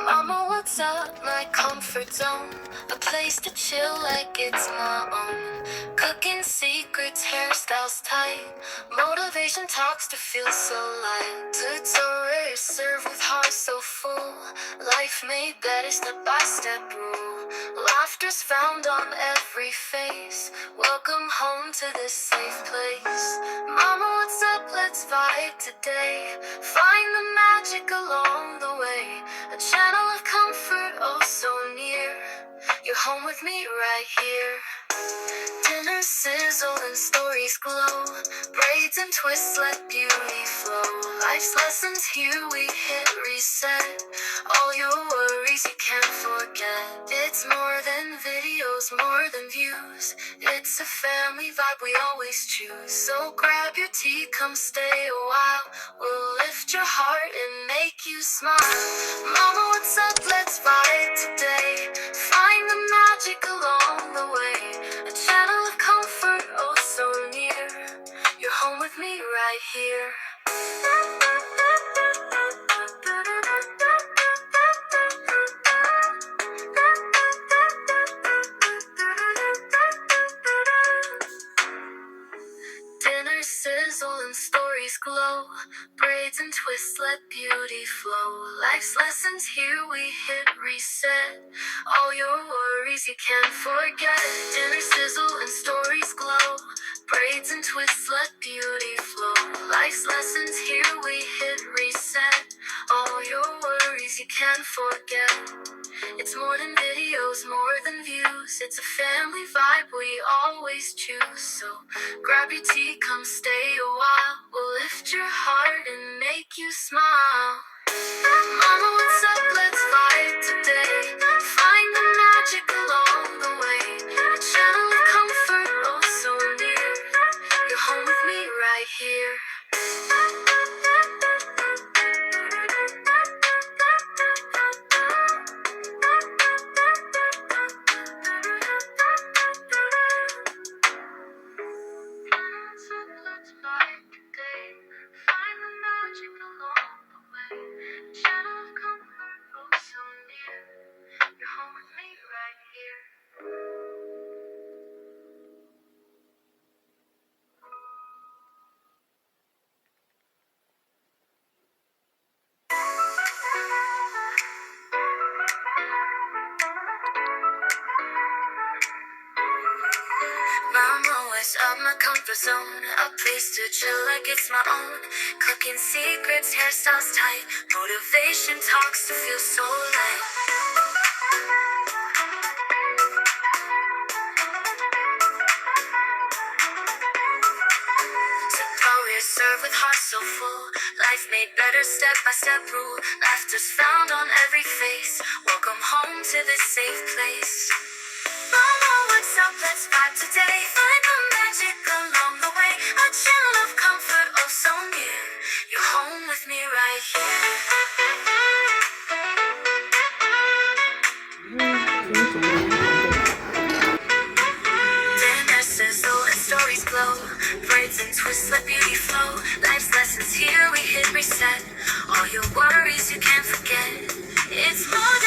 Mama, what's up? My comfort zone. A place to chill like it's my own. Cooking secrets, hairstyles tight. Motivation talks to feel so light. It's already served with heart so full. Life made better step by step rule. Laughter's found on every face. Welcome home to this safe place. Mama, what's up? Let's vibe today. Find the magic along the way. A channel of comfort, oh so near. You're home with me right here. Dinner sizzle and stories glow. Braids and twists let beauty flow. Life's lessons here we hit reset. All your worries you can't forget. It's more than videos, more than views. It's a family vibe we always choose. So grab your tea, come stay a while. We'll lift your heart and make you smile. Mama, what's up? Let's vibe today. Find the magic along the way. A channel of comfort, oh so near. You're home with me right here. Dinner sizzle and stories glow. Braids and twists let beauty flow. Life's lessons here we hit reset. All your worries you can't forget. Dinner sizzle and stories glow. Braids and twists let beauty flow. Life's lessons here we hit reset. All your worries you can't forget. It's more than videos, more than views. It's a family vibe we always choose. So grab your tea, come stay a while. We'll lift your heart and make you smile. Mama, what's up? Let's vibe today. Find the magic along the way. A channel of comfort, oh so near. You're home with me right here. Mama, what's up? My comfort zone. A place to chill like it's my own. Cooking secrets, hairstyles tight. Motivation talks to feel so light. Served with heart so full. Life made better step by step rule. Laughter's found on every face. Welcome home to this safe place. Mama, what's up? Let's vibe today. Find the magic along the way. A channel of comfort, oh so near. You're home with me right here. Dinner sizzle and stories glow. Braids and twists let beauty flow. Life's lessons here we hit reset. All your worries you can't forget. It's more